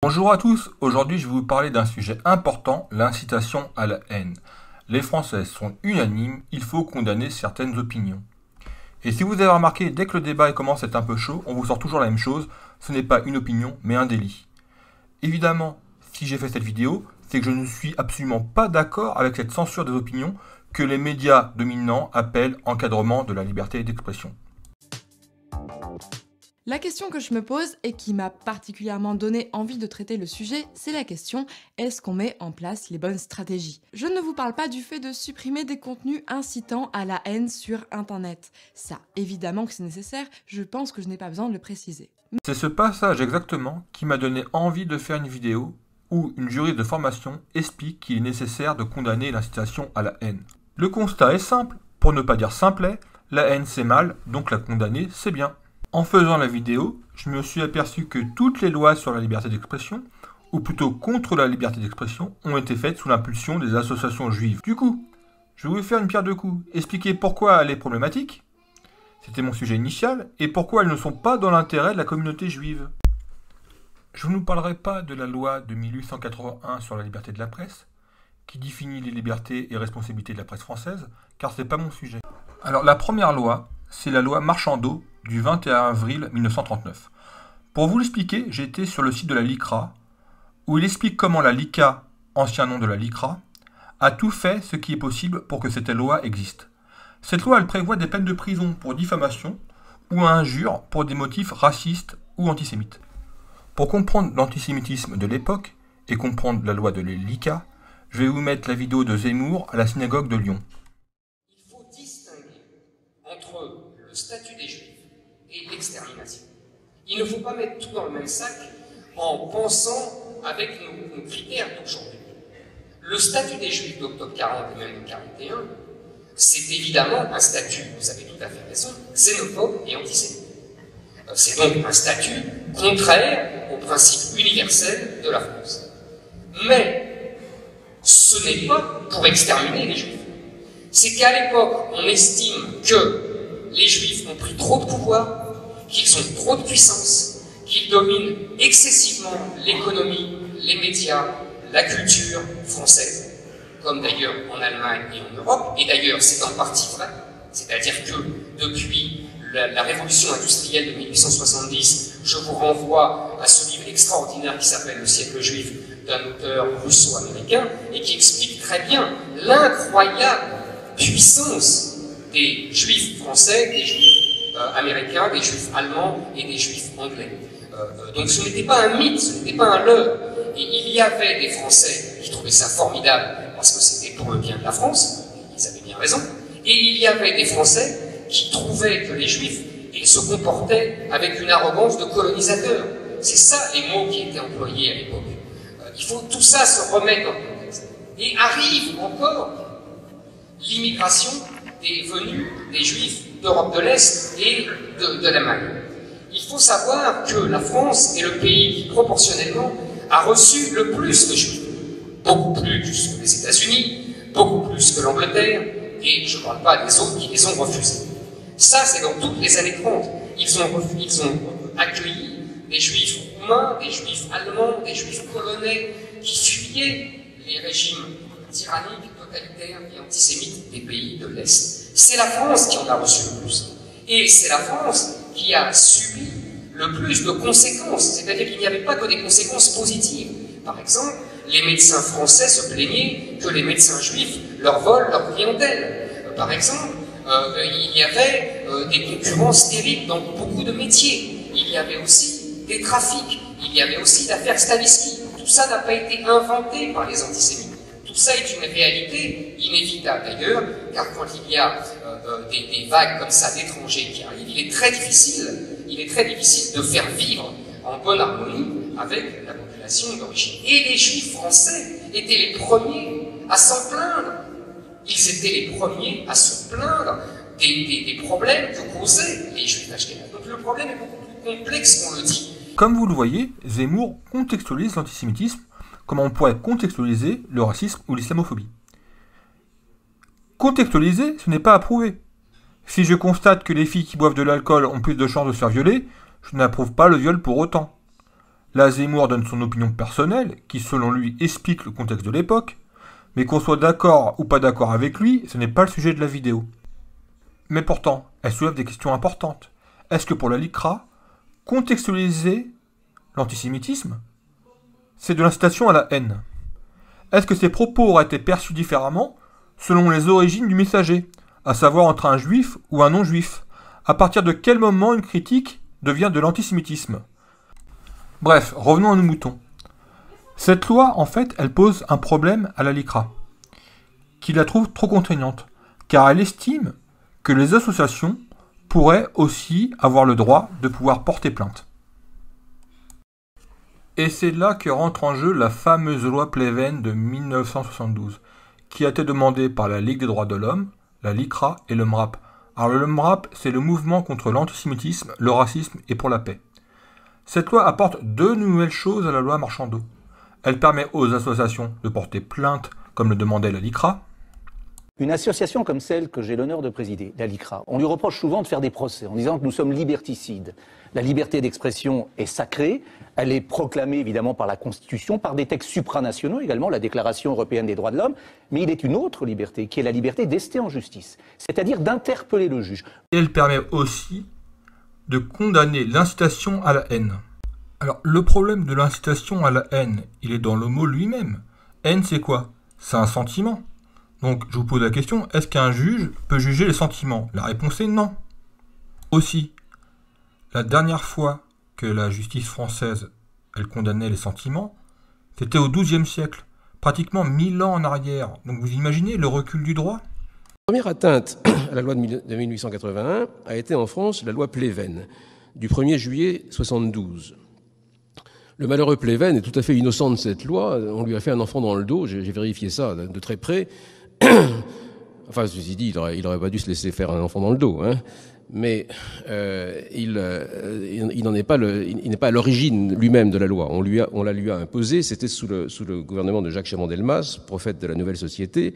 Bonjour à tous, aujourd'hui je vais vous parler d'un sujet important, l'incitation à la haine. Les Français sont unanimes, il faut condamner certaines opinions. Et si vous avez remarqué, dès que le débat commence à être un peu chaud, on vous sort toujours la même chose, ce n'est pas une opinion, mais un délit. Évidemment, si j'ai fait cette vidéo, c'est que je ne suis absolument pas d'accord avec cette censure des opinions que les médias dominants appellent encadrement de la liberté d'expression. La question que je me pose et qui m'a particulièrement donné envie de traiter le sujet, c'est la question: est-ce qu'on met en place les bonnes stratégies? Je ne vous parle pas du fait de supprimer des contenus incitant à la haine sur Internet. Ça, évidemment que c'est nécessaire, je pense que je n'ai pas besoin de le préciser. C'est ce passage exactement qui m'a donné envie de faire une vidéo où une juriste de formation explique qu'il est nécessaire de condamner l'incitation à la haine. Le constat est simple, pour ne pas dire simplet, la haine c'est mal, donc la condamner c'est bien. En faisant la vidéo, je me suis aperçu que toutes les lois sur la liberté d'expression, ou plutôt contre la liberté d'expression, ont été faites sous l'impulsion des associations juives. Du coup, je vais vous faire une pierre deux coups, expliquer pourquoi elle est problématique, c'était mon sujet initial, et pourquoi elles ne sont pas dans l'intérêt de la communauté juive. Je ne vous parlerai pas de la loi de 1881 sur la liberté de la presse, qui définit les libertés et responsabilités de la presse française, car c'est pas mon sujet. Alors la première loi, c'est la loi Marchandeau du 21 avril 1939. Pour vous l'expliquer, j'ai été sur le site de la LICRA, où il explique comment la LICA, ancien nom de la LICRA, a tout fait ce qui est possible pour que cette loi existe. Cette loi, elle prévoit des peines de prison pour diffamation ou injure pour des motifs racistes ou antisémites. Pour comprendre l'antisémitisme de l'époque et comprendre la loi de la LICA, je vais vous mettre la vidéo de Zemmour à la synagogue de Lyon. Il faut distinguer entre le statut des Juifs et l'extermination. Il ne faut pas mettre tout dans le même sac en pensant avec nos critères d'aujourd'hui. Le statut des Juifs d'octobre 40 et même de 41, c'est évidemment un statut, vous avez tout à fait raison, xénophobe et antisémite. C'est donc un statut contraire aux principes universels de la France. Mais ce n'est pas pour exterminer les Juifs. C'est qu'à l'époque, on estime que les Juifs ont pris trop de pouvoir, qu'ils ont trop de puissance, qu'ils dominent excessivement l'économie, les médias, la culture française, comme d'ailleurs en Allemagne et en Europe, et d'ailleurs c'est en partie vrai, c'est-à-dire que depuis la révolution industrielle de 1870, je vous renvoie à ce livre extraordinaire qui s'appelle Le siècle juif d'un auteur russo-américain et qui explique très bien l'incroyable puissance des juifs français, des juifs américains, des juifs allemands et des juifs anglais. Donc ce n'était pas un mythe, ce n'était pas un leurre. Et il y avait des Français qui trouvaient ça formidable parce que c'était pour le bien de la France, ils avaient bien raison, et il y avait des Français qui trouvaient que les Juifs, ils se comportaient avec une arrogance de colonisateurs. C'est ça les mots qui étaient employés à l'époque. Il faut tout ça se remettre dans le contexte. Et arrive encore l'immigration des venus des Juifs d'Europe de l'Est et de l'Allemagne. Il faut savoir que la France est le pays qui, proportionnellement, a reçu le plus de Juifs. Beaucoup plus que les États-Unis, beaucoup plus que l'Angleterre, et je ne parle pas des autres qui les ont refusés. Ça, c'est dans toutes les années 30. Ils ont accueilli des Juifs roumains, des Juifs allemands, des Juifs polonais, qui fuyaient les régimes tyranniques, totalitaires et antisémites des pays de l'Est. C'est la France qui en a reçu le plus. Et c'est la France qui a subi le plus de conséquences. C'est-à-dire qu'il n'y avait pas que des conséquences positives. Par exemple, les médecins français se plaignaient que les médecins juifs leur volent leur clientèle. Par exemple, il y avait des concurrences terribles dans beaucoup de métiers. Il y avait aussi des trafics. Il y avait aussi l'affaire Stavisky. Tout ça n'a pas été inventé par les antisémites. Tout ça est une réalité inévitable d'ailleurs, car quand il y a des vagues comme ça d'étrangers qui arrivent, il est très difficile de faire vivre en bonne harmonie avec la population d'origine. Et les Juifs français étaient les premiers à s'en plaindre. Ils étaient les premiers à se plaindre des problèmes que causaient les Juifs ashkénazes. Donc le problème est beaucoup plus complexe qu'on le dit. Comme vous le voyez, Zemmour contextualise l'antisémitisme comme on pourrait contextualiser le racisme ou l'islamophobie. Contextualiser, ce n'est pas approuver. Si je constate que les filles qui boivent de l'alcool ont plus de chances de se faire violer, je n'approuve pas le viol pour autant. Là, Zemmour donne son opinion personnelle, qui selon lui explique le contexte de l'époque, mais qu'on soit d'accord ou pas d'accord avec lui, ce n'est pas le sujet de la vidéo. Mais pourtant, elle soulève des questions importantes. Est-ce que pour la LICRA, contextualiser l'antisémitisme, c'est de l'incitation à la haine? Est-ce que ces propos auraient été perçus différemment selon les origines du messager, à savoir entre un juif ou un non-juif? À partir de quel moment une critique devient de l'antisémitisme? Bref, revenons à nos moutons. Cette loi, en fait, elle pose un problème à la LICRA, qui la trouve trop contraignante, car elle estime que les associations pourraient aussi avoir le droit de pouvoir porter plainte. Et c'est là que rentre en jeu la fameuse loi Pleven de 1972, qui a été demandée par la Ligue des droits de l'homme, la LICRA et le MRAP. Alors le MRAP, c'est le mouvement contre l'antisémitisme, le racisme et pour la paix. Cette loi apporte deux nouvelles choses à la loi Marchandeau. Elle permet aux associations de porter plainte, comme le demandait la LICRA. Une association comme celle que j'ai l'honneur de présider, la LICRA, on lui reproche souvent de faire des procès en disant que nous sommes liberticides. La liberté d'expression est sacrée, elle est proclamée évidemment par la Constitution, par des textes supranationaux également, la Déclaration européenne des droits de l'homme, mais il est une autre liberté, qui est la liberté d'ester en justice, c'est-à-dire d'interpeller le juge. Et elle permet aussi de condamner l'incitation à la haine. Alors, le problème de l'incitation à la haine, il est dans le mot lui-même. Haine, c'est quoi? C'est un sentiment. Donc, je vous pose la question, est-ce qu'un juge peut juger les sentiments? La réponse est non. Aussi, la dernière fois que la justice française, elle condamnait les sentiments, c'était au XIIe siècle, pratiquement 1000 ans en arrière. Donc, vous imaginez le recul du droit? La première atteinte à la loi de 1881 a été en France la loi Pleven, du 1er juillet 1972. Le malheureux Pleven est tout à fait innocent de cette loi. On lui a fait un enfant dans le dos. J'ai vérifié ça de très près. Enfin, ceci dit, il aurait pas dû se laisser faire un enfant dans le dos. Hein. Mais il n'est pas à l'origine lui-même de la loi. On la lui a imposée. C'était sous le gouvernement de Jacques Chaban-Delmas, prophète de la nouvelle société.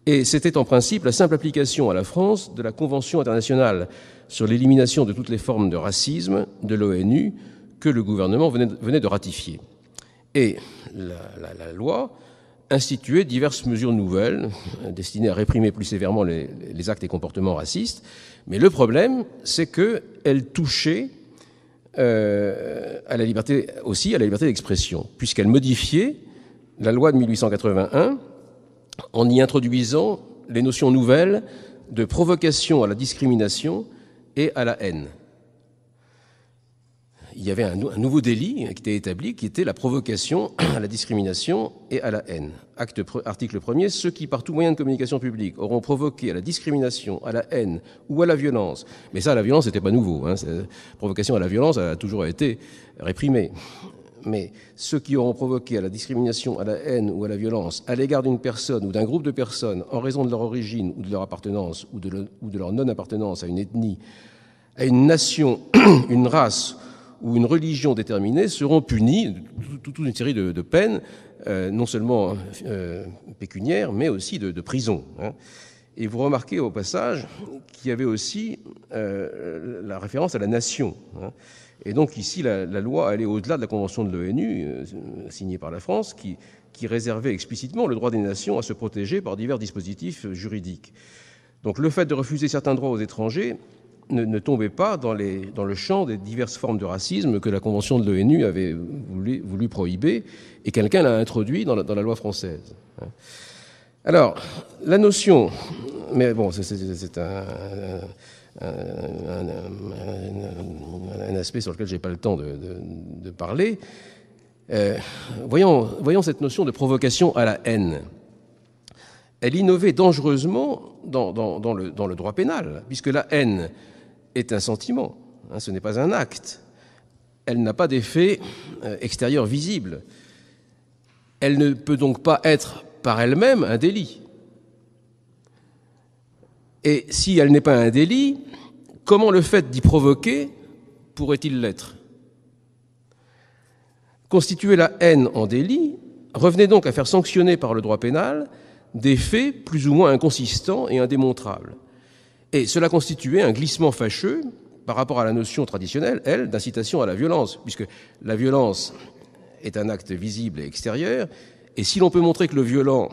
Et c'était en principe la simple application à la France de la Convention internationale sur l'élimination de toutes les formes de racisme de l'ONU que le gouvernement venait de ratifier. Et la loi instituait diverses mesures nouvelles destinées à réprimer plus sévèrement les actes et comportements racistes. Mais le problème, c'est qu'elle touchait à la liberté d'expression, puisqu'elle modifiait la loi de 1881 en y introduisant les notions nouvelles de provocation à la discrimination et à la haine. Il y avait un nouveau délit qui était établi, qui était la provocation à la discrimination et à la haine. Article 1er, ceux qui, par tout moyen de communication publique, auront provoqué à la discrimination, à la haine ou à la violence, mais ça, la violence, c'était pas nouveau. Hein, provocation à la violence a toujours été réprimée. Mais ceux qui auront provoqué à la discrimination, à la haine ou à la violence à l'égard d'une personne ou d'un groupe de personnes en raison de leur origine ou de leur appartenance ou de leur non-appartenance à une ethnie, à une nation, une race ou une religion déterminée seront punis de toute une série de peines, non seulement pécuniaires, mais aussi de prison. Hein. Et vous remarquez au passage qu'il y avait aussi la référence à la nation. Hein. Et donc ici, la loi allait au-delà de la Convention de l'ONU, signée par la France, qui réservait explicitement le droit des nations à se protéger par divers dispositifs juridiques. Donc le fait de refuser certains droits aux étrangers ne tombait pas dans le champ des diverses formes de racisme que la Convention de l'ONU avait voulu prohiber, et quelqu'un l'a introduit dans la loi française. Alors, la notion... Mais bon, c'est un aspect sur lequel je n'ai pas le temps de parler. Voyons cette notion de provocation à la haine. Elle innovait dangereusement dans le droit pénal, puisque la haine est un sentiment, hein, ce n'est pas un acte. Elle n'a pas d'effet extérieur visible. Elle ne peut donc pas être par elle-même un délit. Et si elle n'est pas un délit, comment le fait d'y provoquer pourrait-il l'être? Constituer la haine en délit revenait donc à faire sanctionner par le droit pénal des faits plus ou moins inconsistants et indémontrables. Et cela constituait un glissement fâcheux, par rapport à la notion traditionnelle, elle, d'incitation à la violence, puisque la violence est un acte visible et extérieur, et si l'on peut montrer que le violent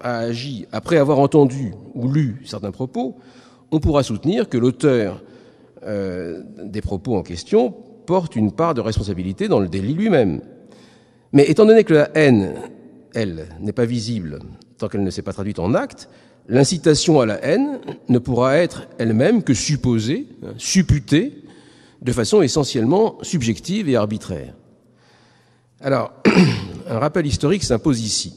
a agi après avoir entendu ou lu certains propos, on pourra soutenir que l'auteur des propos en question porte une part de responsabilité dans le délit lui-même. Mais étant donné que la haine, elle, n'est pas visible tant qu'elle ne s'est pas traduite en acte, l'incitation à la haine ne pourra être elle-même que supposée, supputée, de façon essentiellement subjective et arbitraire. Alors, un rappel historique s'impose ici.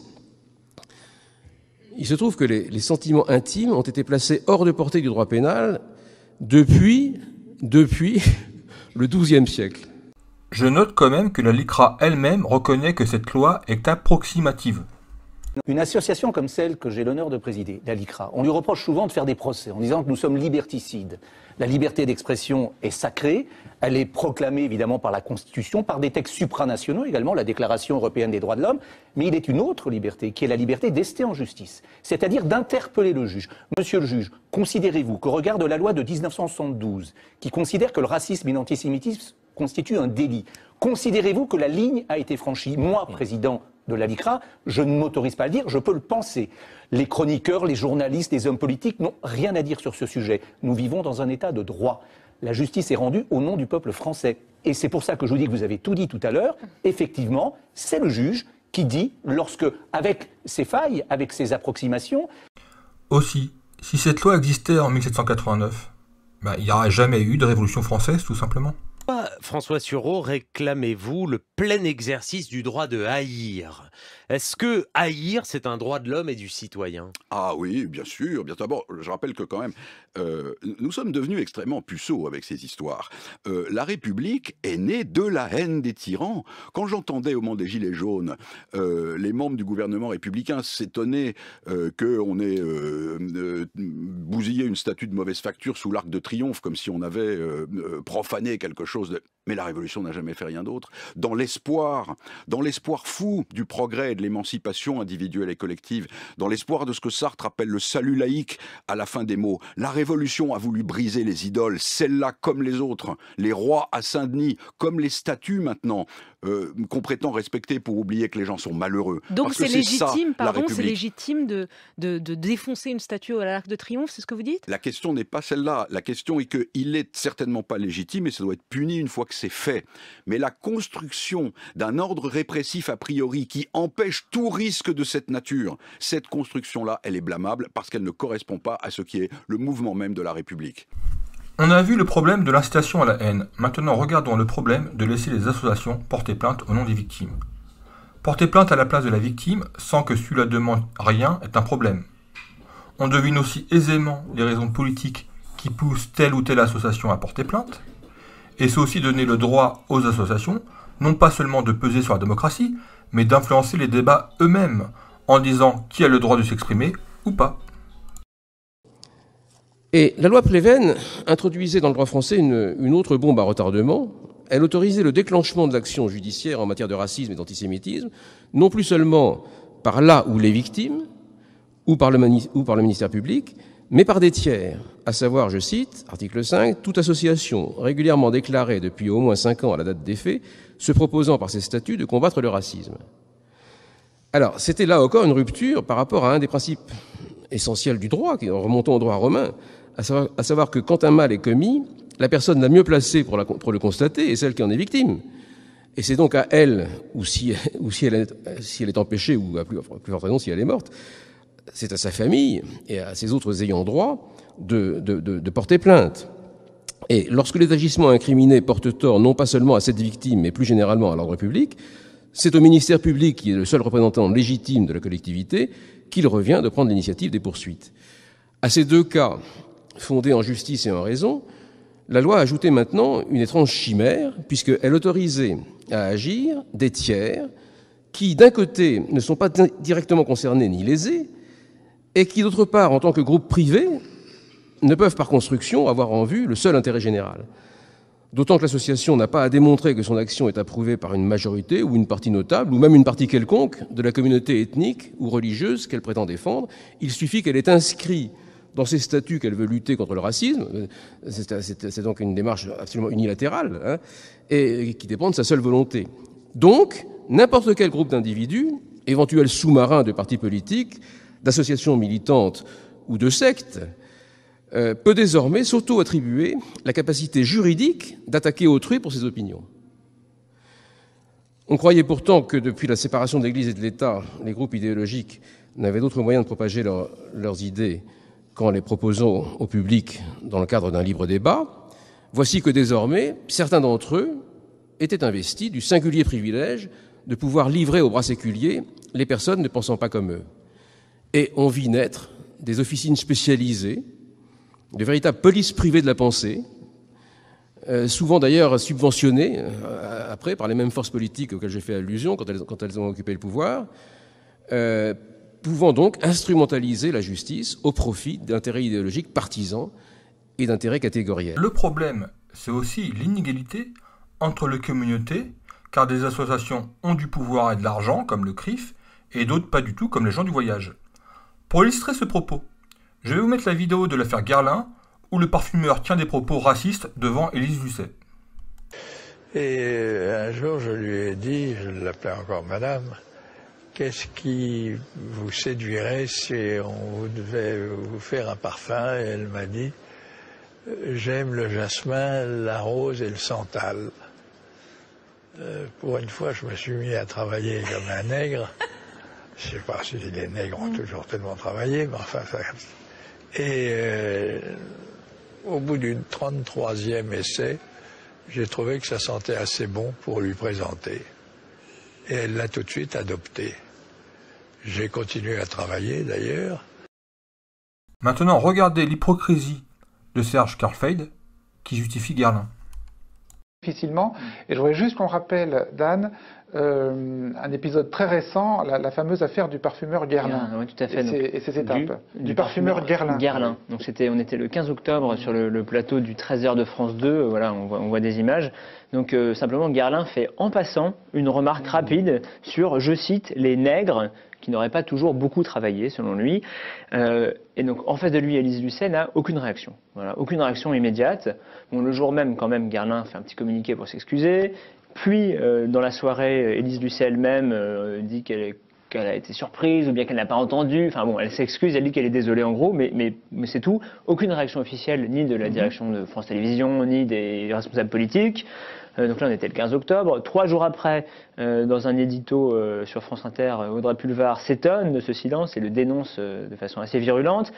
Il se trouve que les sentiments intimes ont été placés hors de portée du droit pénal depuis le XIIe siècle. Je note quand même que la LICRA elle-même reconnaît que cette loi est approximative. Une association comme celle que j'ai l'honneur de présider, la LICRA, on lui reproche souvent de faire des procès en disant que nous sommes liberticides. La liberté d'expression est sacrée, elle est proclamée évidemment par la Constitution, par des textes supranationaux également, la Déclaration européenne des droits de l'homme, mais il est une autre liberté qui est la liberté d'ester en justice, c'est-à-dire d'interpeller le juge. Monsieur le juge, considérez-vous qu'au regard de la loi de 1972, qui considère que le racisme et l'antisémitisme constituent un délit, considérez-vous que la ligne a été franchie? Moi, président de la LICRA, je ne m'autorise pas à le dire, je peux le penser. Les chroniqueurs, les journalistes, les hommes politiques n'ont rien à dire sur ce sujet. Nous vivons dans un état de droit. La justice est rendue au nom du peuple français. Et c'est pour ça que je vous dis que vous avez tout dit tout à l'heure. Effectivement, c'est le juge qui dit, lorsque, avec ses failles, avec ses approximations... Aussi, si cette loi existait en 1789, il n'y aurait jamais eu de Révolution française, tout simplement. François Sureau, réclamez-vous le plein exercice du droit de haïr? Est-ce que haïr, c'est un droit de l'homme et du citoyen? Ah oui, bien sûr. Bien d'abord, je rappelle que quand même, nous sommes devenus extrêmement puceaux avec ces histoires. La République est née de la haine des tyrans. Quand j'entendais au moment des Gilets jaunes, les membres du gouvernement républicain s'étonner qu'on ait bousillé une statue de mauvaise facture sous l'Arc de Triomphe, comme si on avait profané quelque chose de... Mais la Révolution n'a jamais fait rien d'autre. Dans l'espoir fou du progrès et de l'émancipation individuelle et collective, dans l'espoir de ce que Sartre appelle le salut laïque à la fin des mots, la Révolution a voulu briser les idoles, celles-là comme les autres, les rois à Saint-Denis, comme les statues maintenant, qu'on prétend respecter pour oublier que les gens sont malheureux. Donc c'est légitime, c'est légitime de défoncer une statue à l'Arc de Triomphe, c'est ce que vous dites? La question n'est pas celle-là. La question est qu'il est certainement pas légitime et ça doit être puni une fois que c'est fait. Mais la construction d'un ordre répressif a priori qui empêche tout risque de cette nature, cette construction-là, elle est blâmable parce qu'elle ne correspond pas à ce qui est le mouvement même de la République. On a vu le problème de l'incitation à la haine. Maintenant, regardons le problème de laisser les associations porter plainte au nom des victimes. Porter plainte à la place de la victime, sans que celui-là demande rien, est un problème. On devine aussi aisément les raisons politiques qui poussent telle ou telle association à porter plainte. Et c'est aussi donner le droit aux associations, non pas seulement de peser sur la démocratie, mais d'influencer les débats eux-mêmes, en disant qui a le droit de s'exprimer ou pas. Et la loi Pleven introduisait dans le droit français une autre bombe à retardement. Elle autorisait le déclenchement de l'action judiciaire en matière de racisme et d'antisémitisme, non plus seulement par la ou les victimes, ou par le ministère public, mais par des tiers, à savoir, je cite, article 5, toute association régulièrement déclarée depuis au moins 5 ans à la date des faits, se proposant par ses statuts de combattre le racisme. Alors, c'était là encore une rupture par rapport à un des principes essentiels du droit, remontant au droit romain, à savoir que quand un mal est commis, la personne la mieux placée pour le constater est celle qui en est victime. Et c'est donc à elle, ou si elle est empêchée, ou à plus forte raison si elle est morte, c'est à sa famille et à ses autres ayants droit de porter plainte. Et lorsque les agissements incriminés portent tort non pas seulement à cette victime, mais plus généralement à l'ordre public, c'est au ministère public, qui est le seul représentant légitime de la collectivité, qu'il revient de prendre l'initiative des poursuites. À ces deux cas, fondés en justice et en raison, la loi a ajouté maintenant une étrange chimère, puisqu'elle autorisait à agir des tiers qui, d'un côté, ne sont pas directement concernés ni lésés, et qui, d'autre part, en tant que groupe privé, ne peuvent par construction avoir en vue le seul intérêt général. D'autant que l'association n'a pas à démontrer que son action est approuvée par une majorité ou une partie notable, ou même une partie quelconque de la communauté ethnique ou religieuse qu'elle prétend défendre. Il suffit qu'elle ait inscrit dans ses statuts qu'elle veut lutter contre le racisme. C'est donc une démarche absolument unilatérale, hein, et qui dépend de sa seule volonté. Donc, n'importe quel groupe d'individus, éventuel sous-marin de partis politiques, d'associations militantes ou de sectes, peut désormais s'auto-attribuer la capacité juridique d'attaquer autrui pour ses opinions. On croyait pourtant que depuis la séparation de l'Église et de l'État, les groupes idéologiques n'avaient d'autre moyen de propager leurs idées qu'en les proposant au public dans le cadre d'un libre débat. Voici que désormais, certains d'entre eux étaient investis du singulier privilège de pouvoir livrer au bras séculier les personnes ne pensant pas comme eux. Et on vit naître des officines spécialisées, de véritables polices privées de la pensée, souvent d'ailleurs subventionnées après par les mêmes forces politiques auxquelles j'ai fait allusion quand elles ont occupé le pouvoir, pouvant donc instrumentaliser la justice au profit d'intérêts idéologiques partisans et d'intérêts catégoriels. Le problème, c'est aussi l'inégalité entre les communautés, car des associations ont du pouvoir et de l'argent, comme le CRIF, et d'autres pas du tout, comme les gens du voyage. Pour illustrer ce propos, je vais vous mettre la vidéo de l'affaire Guerlain, où le parfumeur tient des propos racistes devant Élise Lucet. Et un jour, je lui ai dit, je l'appelais encore madame, qu'est-ce qui vous séduirait si on devait vous faire un parfum? Et elle m'a dit, j'aime le jasmin, la rose et le santal. Pour une fois, je me suis mis à travailler comme un nègre. Je ne sais pas si les nègres ont toujours tellement travaillé, mais enfin... Et au bout d'une 33e essai, j'ai trouvé que ça sentait assez bon pour lui présenter. Et elle l'a tout de suite adopté. J'ai continué à travailler, d'ailleurs. Maintenant, regardez l'hypocrisie de Serge Karlfeid qui justifie Guerlain. Difficilement. Et je voudrais juste qu'on rappelle, Dan, un épisode très récent, la fameuse affaire du parfumeur Guerlain. Oui, tout à fait. Et ses étapes. Du parfumeur Guerlain. Guerlain. Donc on était le 15 octobre sur le plateau du 13h de France 2. Voilà, on voit des images. Donc simplement, Guerlain fait en passant une remarque rapide sur, je cite, les nègres qui n'auraient pas toujours beaucoup travaillé, selon lui. Et donc, en face de lui, Élise Lucet n'a aucune réaction. Voilà, aucune réaction immédiate. Bon, le jour même, quand même, Guerlain fait un petit communiqué pour s'excuser. Puis, dans la soirée, Élise Lucet elle-même dit qu'elle a été surprise ou bien qu'elle n'a pas entendu. Enfin bon, elle s'excuse, elle dit qu'elle est désolée en gros, mais c'est tout. Aucune réaction officielle, ni de la direction de France Télévisions, ni des responsables politiques. Donc là, on était le 15 octobre. 3 jours après, dans un édito sur France Inter, Audrey Pulvar s'étonne de ce silence et le dénonce de façon assez virulente.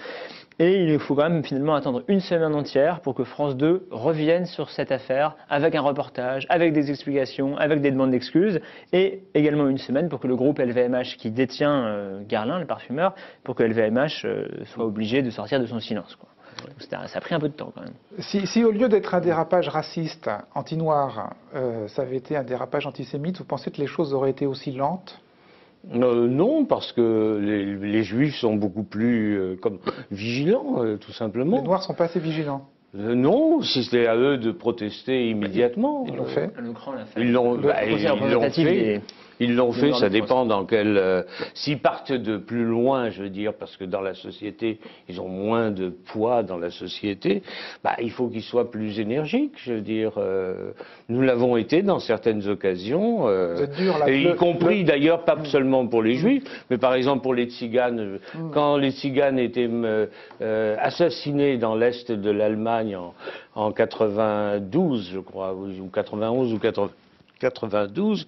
Et il faut quand même finalement attendre une semaine entière pour que France 2 revienne sur cette affaire avec un reportage, avec des explications, avec des demandes d'excuses, et également une semaine pour que le groupe LVMH qui détient Guerlain, le parfumeur, pour que LVMH soit obligé de sortir de son silence, quoi. Ça a pris un peu de temps quand même. Si au lieu d'être un dérapage raciste, anti-noir, ça avait été un dérapage antisémite, vous pensez que les choses auraient été aussi lentes ? Non, parce que les Juifs sont beaucoup plus vigilants, tout simplement. Les Noirs sont pas assez vigilants. Non, si c'était à eux de protester immédiatement. Ils l'ont fait. Ils l'ont fait, ça dépend dans quel... S'ils partent de plus loin, je veux dire, parce que dans la société, ils ont moins de poids dans la société, il faut qu'ils soient plus énergiques, je veux dire. Nous l'avons été dans certaines occasions, Vous êtes dur, là, y compris d'ailleurs, pas seulement pour les Juifs, mais par exemple pour les Tziganes. Quand les Tziganes étaient assassinés dans l'Est de l'Allemagne en 92, je crois, ou 91 ou 92,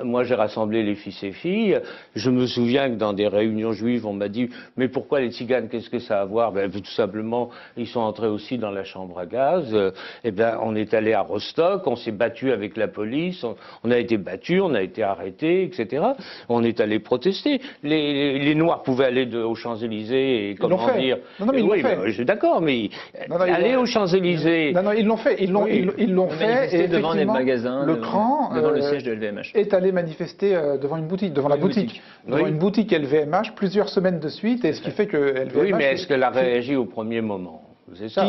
moi j'ai rassemblé les fils et filles. Je me souviens que dans des réunions juives, on m'a dit « Mais pourquoi les Tziganes, qu'est-ce que ça a à voir ?» Tout simplement, ils sont entrés aussi dans la chambre à gaz. On est allé à Rostock, on s'est battu avec la police, on a été battus, on a été arrêtés, etc. On est allé protester. Les Noirs pouvaient aller aux Champs-Élysées et comment dire... Non, mais ils l'ont fait. Je suis d'accord, mais aller aux Champs-Élysées... Non, ils l'ont fait. Ils l'ont fait. Et devant des magasins, le cran devant le siège de LVMH. Est allé manifester devant une boutique, devant la boutique. Devant une boutique LVMH plusieurs semaines de suite, et ce qui fait que LVMH... Oui, mais est-ce qu'elle a réagi au premier moment ? C'est ça.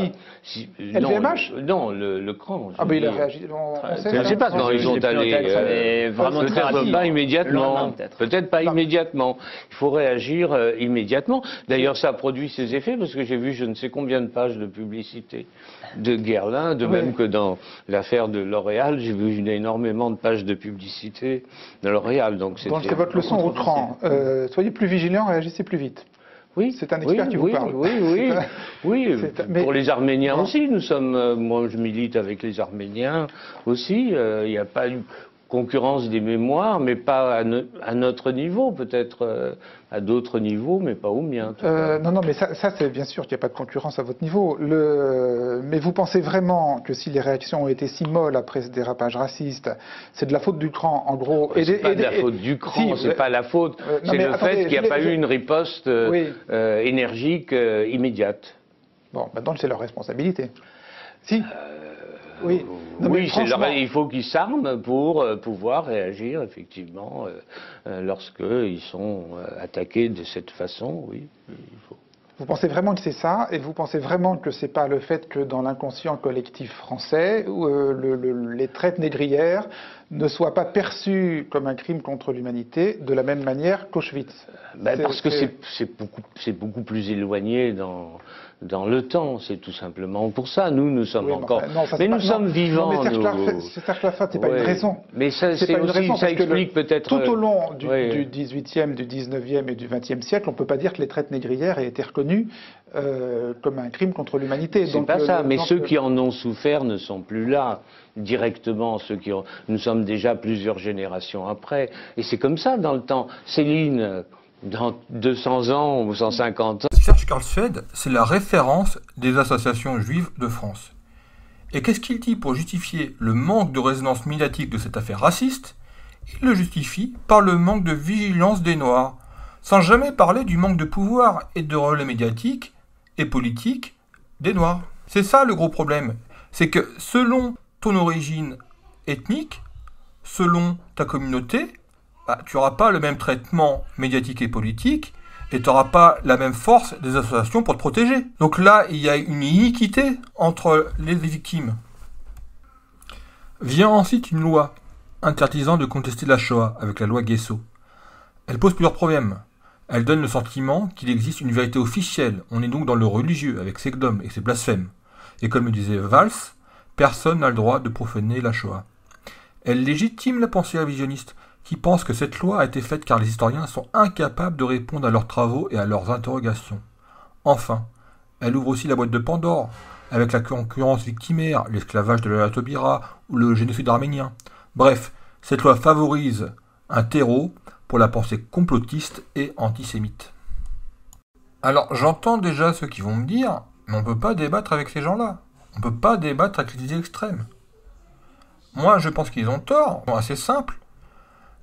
LVMH? Non, le CRAN. Ah, ben il a réagi. Je ne sais pas quand ils sont allés. Peut-être pas immédiatement. Peut-être pas immédiatement. Il faut réagir immédiatement. D'ailleurs, ça a produit ses effets parce que j'ai vu je ne sais combien de pages de publicité de Guerlain, de même que dans l'affaire de L'Oréal, j'ai vu énormément de pages de publicité de L'Oréal. Donc c'est votre leçon au CRAN. Soyez plus vigilants, réagissez plus vite. Oui, c'est un expert qui vous parle. Oui. Pour les Arméniens aussi, nous sommes. Moi, je milite avec les Arméniens aussi. Il n'y a pas eu concurrence des mémoires, mais pas à notre niveau, peut-être à d'autres niveaux, mais pas au mien. Non, mais ça c'est bien sûr qu'il n'y a pas de concurrence à votre niveau. Mais vous pensez vraiment que si les réactions ont été si molles après ce dérapage raciste, c'est de la faute du CRAN, en gros? C'est pas de la faute du CRAN, c'est pas la faute. C'est le fait qu'il n'y a pas eu une riposte énergique immédiate. Bon, maintenant c'est leur responsabilité. Si. Oui, il faut qu'ils s'arment pour pouvoir réagir effectivement lorsqu'ils sont attaqués de cette façon. Oui, il faut. Vous pensez vraiment que c'est ça, et vous pensez vraiment que c'est pas le fait que dans l'inconscient collectif français, les traites négrières ne soient pas perçues comme un crime contre l'humanité de la même manière qu'Auschwitz? Parce que c'est beaucoup plus éloigné dans le temps, c'est tout simplement pour ça. Nous sommes encore... mais nous sommes vivants. Non, mais Serge-Lafate, c'est pas une raison. Mais ça explique peut-être... Tout au long du 18e, du 19e et du 20e siècle, on ne peut pas dire que les traites négrières aient été reconnues comme un crime contre l'humanité. C'est pas ça, mais ceux qui en ont souffert ne sont plus là directement. Nous sommes déjà plusieurs générations après. Et c'est comme ça dans le temps. Céline... Dans 200 ans ou 150 ans. Serge Karlsfeld, c'est la référence des associations juives de France. Et qu'est-ce qu'il dit pour justifier le manque de résonance médiatique de cette affaire raciste? Il le justifie par le manque de vigilance des Noirs, sans jamais parler du manque de pouvoir et de relais médiatique et politique des Noirs. C'est ça le gros problème, c'est que selon ton origine ethnique, selon ta communauté, tu n'auras pas le même traitement médiatique et politique, et tu n'auras pas la même force des associations pour te protéger. Donc là, il y a une iniquité entre les victimes. Vient ensuite une loi interdisant de contester la Shoah, avec la loi Guesso. Elle pose plusieurs problèmes. Elle donne le sentiment qu'il existe une vérité officielle. On est donc dans le religieux, avec ses dogmes et ses blasphèmes. Et comme le disait Valls, personne n'a le droit de profaner la Shoah. Elle légitime la pensée révisionniste, qui pense que cette loi a été faite car les historiens sont incapables de répondre à leurs travaux et à leurs interrogations. Enfin, elle ouvre aussi la boîte de Pandore, avec la concurrence victimaire, l'esclavage de la Taubira ou le génocide arménien. Bref, cette loi favorise un terreau pour la pensée complotiste et antisémite. Alors, j'entends déjà ceux qui vont me dire, mais on ne peut pas débattre avec ces gens-là. On ne peut pas débattre avec les idées extrêmes. Moi, je pense qu'ils ont tort. C'est assez simple.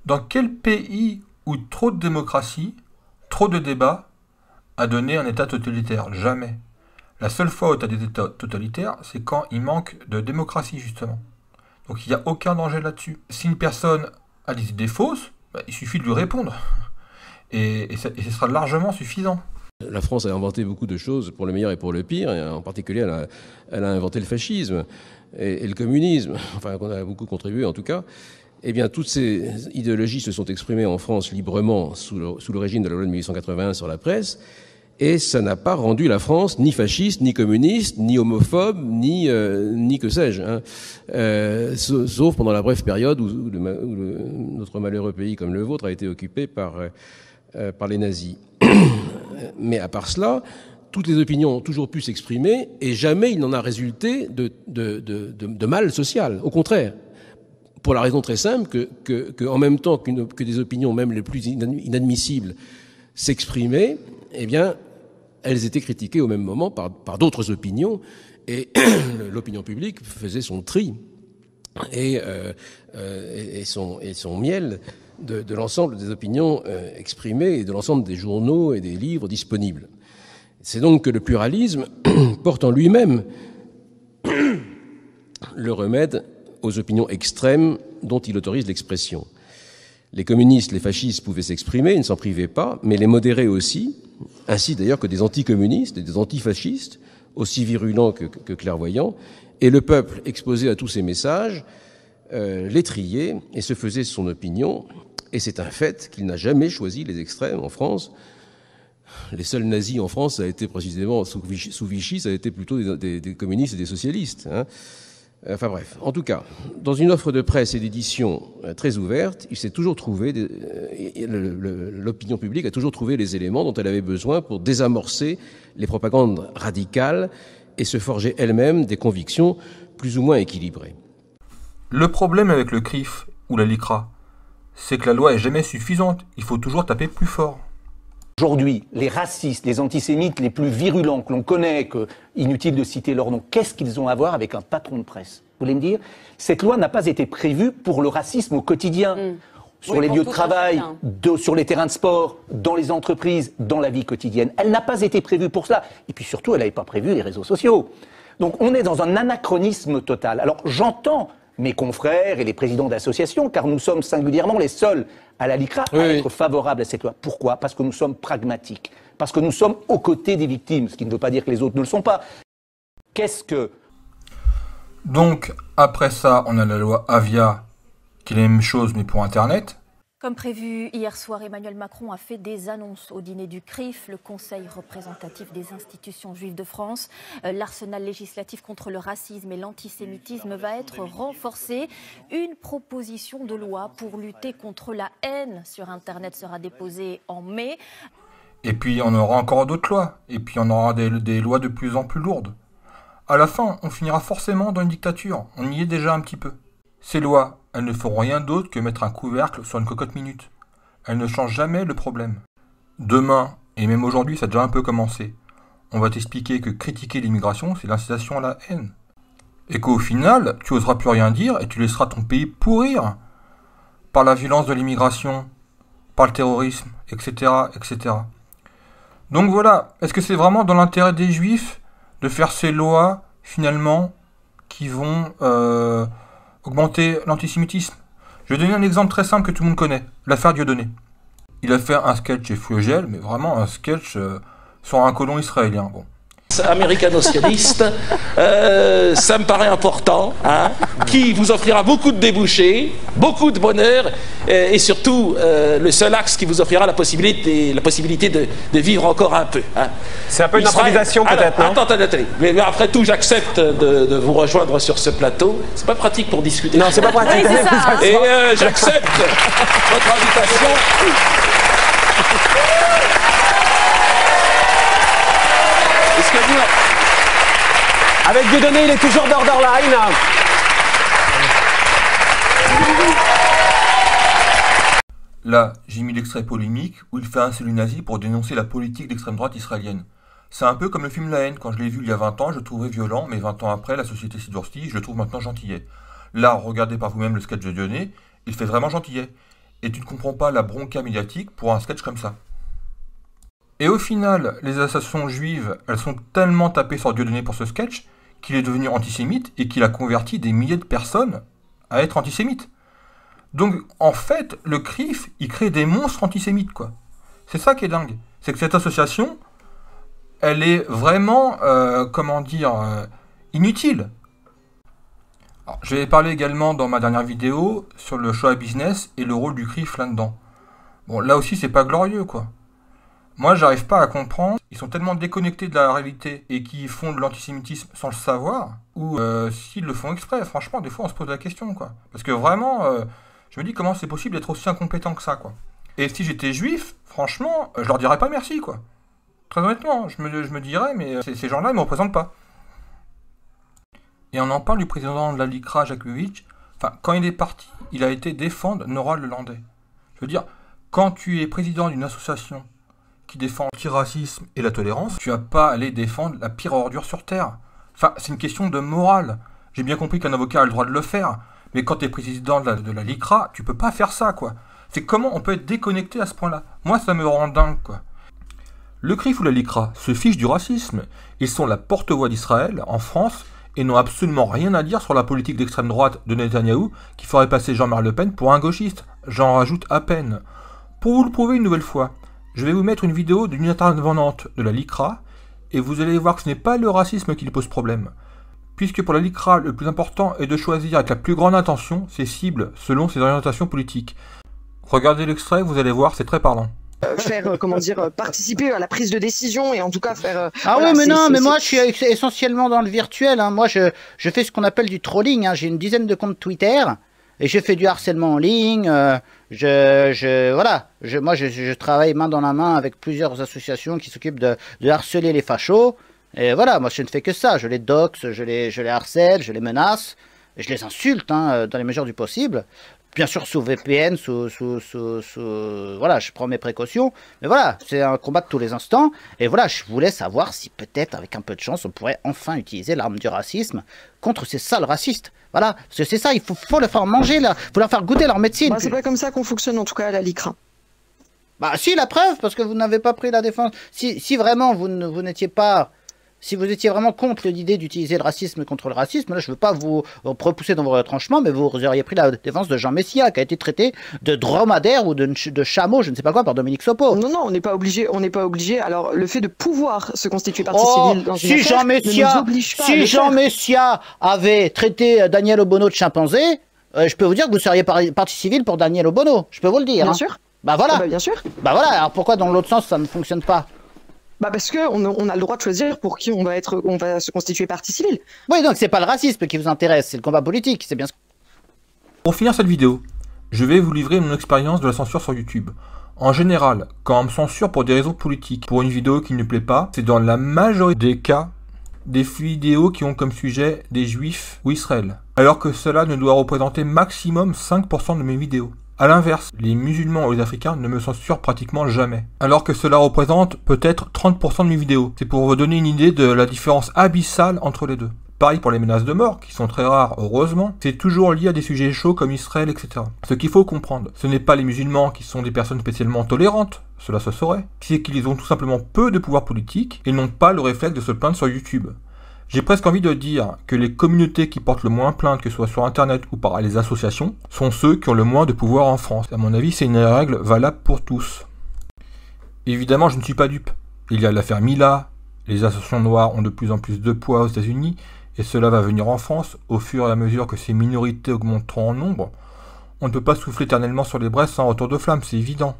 Dans quel pays où trop de démocratie, trop de débats, a donné un État totalitaire? Jamais. La seule fois où tu as des États totalitaires, c'est quand il manque de démocratie, justement. Donc il n'y a aucun danger là-dessus. Si une personne a des idées fausses, il suffit de lui répondre. Et ce sera largement suffisant. La France a inventé beaucoup de choses pour le meilleur et pour le pire. Et en particulier, elle a inventé le fascisme et le communisme, enfin qu'on a beaucoup contribué en tout cas. Eh bien, toutes ces idéologies se sont exprimées en France librement sous le régime de la loi de 1881 sur la presse, et ça n'a pas rendu la France ni fasciste, ni communiste, ni homophobe, ni que sais-je, hein. Sauf pendant la brève période où notre malheureux pays comme le vôtre a été occupé par les nazis. Mais à part cela, toutes les opinions ont toujours pu s'exprimer, et jamais il n'en a résulté de mal social. Au contraire. Pour la raison très simple que en même temps que des opinions même les plus inadmissibles s'exprimaient, eh bien, elles étaient critiquées au même moment par d'autres opinions, et l'opinion publique faisait son tri et son miel de l'ensemble des opinions exprimées et de l'ensemble des journaux et des livres disponibles. C'est donc que le pluralisme porte en lui-même le remède aux opinions extrêmes dont il autorise l'expression. Les communistes, les fascistes pouvaient s'exprimer, ils ne s'en privaient pas, mais les modérés aussi, ainsi d'ailleurs que des anticommunistes et des antifascistes, aussi virulents que clairvoyants, et le peuple, exposé à tous ces messages, les triait et se faisait son opinion, et c'est un fait qu'il n'a jamais choisi les extrêmes en France. Les seuls nazis en France, ça a été précisément, sous Vichy, ça a été plutôt des communistes et des socialistes. Hein. Enfin bref, en tout cas, dans une offre de presse et d'édition très ouverte, il s'est toujours trouvé, l'opinion publique a toujours trouvé les éléments dont elle avait besoin pour désamorcer les propagandes radicales et se forger elle-même des convictions plus ou moins équilibrées. Le problème avec le CRIF ou la LICRA, c'est que la loi est jamais suffisante, il faut toujours taper plus fort. Aujourd'hui, les racistes, les antisémites les plus virulents que l'on connaît, inutile de citer leur nom, qu'est-ce qu'ils ont à voir avec un patron de presse? Vous voulez me dire? Cette loi n'a pas été prévue pour le racisme au quotidien. Sur les lieux de travail, sur les terrains de sport, dans les entreprises, dans la vie quotidienne. Elle n'a pas été prévue pour cela. Et puis surtout, elle n'avait pas prévu les réseaux sociaux. Donc on est dans un anachronisme total. Alors j'entends mes confrères et les présidents d'associations, car nous sommes singulièrement les seuls à la LICRA à être favorables à cette loi. Pourquoi? Parce que nous sommes pragmatiques. Parce que nous sommes aux côtés des victimes, ce qui ne veut pas dire que les autres ne le sont pas. Qu'est-ce que... Donc, après ça, on a la loi Avia, qui est la même chose, mais pour Internet. Comme prévu, hier soir, Emmanuel Macron a fait des annonces au dîner du CRIF, le Conseil représentatif des institutions juives de France. L'arsenal législatif contre le racisme et l'antisémitisme va être renforcé. Une proposition de loi pour lutter contre la haine sur Internet sera déposée en mai. Et puis, on aura encore d'autres lois. Et puis, on aura des lois de plus en plus lourdes. À la fin, on finira forcément dans une dictature. On y est déjà un petit peu. Ces lois, elles ne feront rien d'autre que mettre un couvercle sur une cocotte minute. Elles ne changent jamais le problème. Demain, et même aujourd'hui, ça a déjà un peu commencé, on va t'expliquer que critiquer l'immigration, c'est l'incitation à la haine. Et qu'au final, tu oseras plus rien dire et tu laisseras ton pays pourrir par la violence de l'immigration, par le terrorisme, etc., etc. Donc voilà, est-ce que c'est vraiment dans l'intérêt des Juifs de faire ces lois, finalement, qui vont... augmenter l'antisémitisme? Je vais donner un exemple très simple que tout le monde connaît, l'affaire Dieudonné. Il a fait un sketch chez Fugel, mais vraiment un sketch sur un colon israélien. Bon. Américano-sioniste, ça me paraît important, hein, qui vous offrira beaucoup de débouchés, beaucoup de bonheur, et surtout le seul axe qui vous offrira la possibilité de vivre encore un peu. Hein. C'est un peu une improvisation peut-être, non? Attendez. Mais après tout, j'accepte de vous rejoindre sur ce plateau. C'est pas pratique pour discuter. Non, c'est pas pratique. Oui, ça, et j'accepte votre invitation. Avec Dieudonné, il est toujours borderline. Là, j'ai mis l'extrait polémique où il fait un salut nazi pour dénoncer la politique d'extrême droite israélienne. C'est un peu comme le film La haine. Quand je l'ai vu il y a 20 ans, je le trouvais violent, mais 20 ans après, la société s'est durcie, je le trouve maintenant gentillet. Là, regardez par vous-même le sketch de Dieudonné, il fait vraiment gentillet. Et tu ne comprends pas la bronca médiatique pour un sketch comme ça. Et au final, les associations juives, elles sont tellement tapées sur Dieudonné pour ce sketch qu'il est devenu antisémite et qu'il a converti des milliers de personnes à être antisémites. Donc, en fait, le CRIF, il crée des monstres antisémites, quoi. C'est ça qui est dingue. C'est que cette association, elle est vraiment, inutile. Alors, je vais parler également dans ma dernière vidéo sur le show à business et le rôle du CRIF là-dedans. Bon, là aussi, c'est pas glorieux, quoi. Moi, j'arrive pas à comprendre. Ils sont tellement déconnectés de la réalité et qui font de l'antisémitisme sans le savoir, ou s'ils le font exprès. Franchement, des fois, on se pose la question, quoi. Parce que vraiment, je me dis comment c'est possible d'être aussi incompétent que ça, quoi. Et si j'étais juif, franchement, je leur dirais pas merci, quoi. Très honnêtement, je me dirais, mais ces gens-là, ils me représentent pas. Et on en parle du président de la LICRA, Jakubowicz. Enfin, quand il est parti, il a été défendre Nora Lelandais. Je veux dire, quand tu es président d'une association qui défend l'antiracisme et la tolérance, tu vas pas aller défendre la pire ordure sur Terre. Enfin, c'est une question de morale. J'ai bien compris qu'un avocat a le droit de le faire, mais quand tu es président de la LICRA, tu peux pas faire ça, quoi. C'est comment on peut être déconnecté à ce point-là. Moi, ça me rend dingue, quoi. Le CRIF ou la LICRA se fichent du racisme. Ils sont la porte-voix d'Israël en France et n'ont absolument rien à dire sur la politique d'extrême droite de Netanyahou qui ferait passer Jean-Marie Le Pen pour un gauchiste. J'en rajoute à peine. Pour vous le prouver une nouvelle fois, je vais vous mettre une vidéo d'une intervenante de la LICRA et vous allez voir que ce n'est pas le racisme qui lui pose problème. Puisque pour la LICRA, le plus important est de choisir avec la plus grande intention ses cibles selon ses orientations politiques. Regardez l'extrait, vous allez voir, c'est très parlant. Faire, participer à la prise de décision et en tout cas faire... Ah voilà, oui, mais non, mais moi je suis essentiellement dans le virtuel, hein. Moi je fais ce qu'on appelle du trolling, hein. J'ai une dizaine de comptes Twitter et je fais du harcèlement en ligne, moi je travaille main dans la main avec plusieurs associations qui s'occupent de harceler les fachos, et voilà, moi je ne fais que ça, je les doxe, je les harcèle, je les menace, je les insulte, hein, dans les mesures du possible. Bien sûr sous VPN, voilà, je prends mes précautions, mais voilà, c'est un combat de tous les instants, et voilà, je voulais savoir si peut-être, avec un peu de chance, on pourrait enfin utiliser l'arme du racisme contre ces sales racistes. Voilà, parce que c'est ça, il faut leur faire manger, là, faut leur faire goûter leur médecine. Bah, c'est pas comme ça qu'on fonctionne, en tout cas, à la LICRA. Bah si, la preuve, parce que vous n'avez pas pris la défense. Si vraiment vous n'étiez pas... Si vous étiez vraiment contre l'idée d'utiliser le racisme contre le racisme, là je ne veux pas vous repousser dans vos retranchements, mais vous auriez pris la défense de Jean Messia, qui a été traité de dromadaire ou de chameau, je ne sais pas quoi, par Dominique Sopo. Non, on n'est pas obligé, Alors le fait de pouvoir se constituer partie civile dans une affaire Jean Messia, ne nous oblige pas à si le Jean faire. Messia avait traité Daniel Obono de chimpanzé, je peux vous dire que vous seriez partie civile pour Daniel Obono, je peux vous le dire. Bien hein. sûr. Bah voilà. Ah bah, bien sûr. Bah voilà, alors pourquoi dans l'autre sens ça ne fonctionne pas? Bah parce qu'on a le droit de choisir pour qui on va se constituer partie civile. Oui, donc c'est pas le racisme qui vous intéresse, c'est le combat politique, c'est bien. Pour finir cette vidéo, je vais vous livrer mon expérience de la censure sur YouTube. En général, quand on me censure pour des raisons politiques, pour une vidéo qui ne plaît pas, c'est dans la majorité des cas des vidéos qui ont comme sujet des juifs ou Israël, alors que cela ne doit représenter maximum 5% de mes vidéos. A l'inverse, les musulmans ou les africains ne me censurent pratiquement jamais, alors que cela représente peut-être 30% de mes vidéos. C'est pour vous donner une idée de la différence abyssale entre les deux. Pareil pour les menaces de mort, qui sont très rares heureusement, c'est toujours lié à des sujets chauds comme Israël, etc. Ce qu'il faut comprendre, ce n'est pas les musulmans qui sont des personnes spécialement tolérantes, cela se saurait, c'est qu'ils ont tout simplement peu de pouvoir politique et n'ont pas le réflexe de se plaindre sur YouTube. J'ai presque envie de dire que les communautés qui portent le moins plainte, que ce soit sur internet ou par les associations, sont ceux qui ont le moins de pouvoir en France. À mon avis, c'est une règle valable pour tous. Évidemment, je ne suis pas dupe. Il y a l'affaire Mila, les associations noires ont de plus en plus de poids aux États-Unis, et cela va venir en France au fur et à mesure que ces minorités augmenteront en nombre. On ne peut pas souffler éternellement sur les braises sans retour de flamme, c'est évident.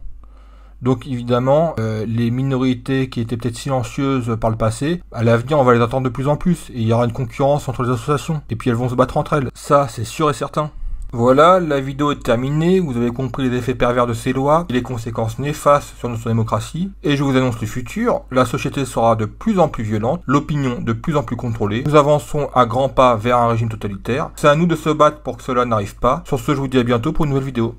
Donc évidemment, les minorités qui étaient peut-être silencieuses par le passé, à l'avenir on va les attendre de plus en plus, et il y aura une concurrence entre les associations, et puis elles vont se battre entre elles, ça c'est sûr et certain. Voilà, la vidéo est terminée, vous avez compris les effets pervers de ces lois, et les conséquences néfastes sur notre démocratie, et je vous annonce le futur, la société sera de plus en plus violente, l'opinion de plus en plus contrôlée, nous avançons à grands pas vers un régime totalitaire, c'est à nous de se battre pour que cela n'arrive pas, sur ce je vous dis à bientôt pour une nouvelle vidéo.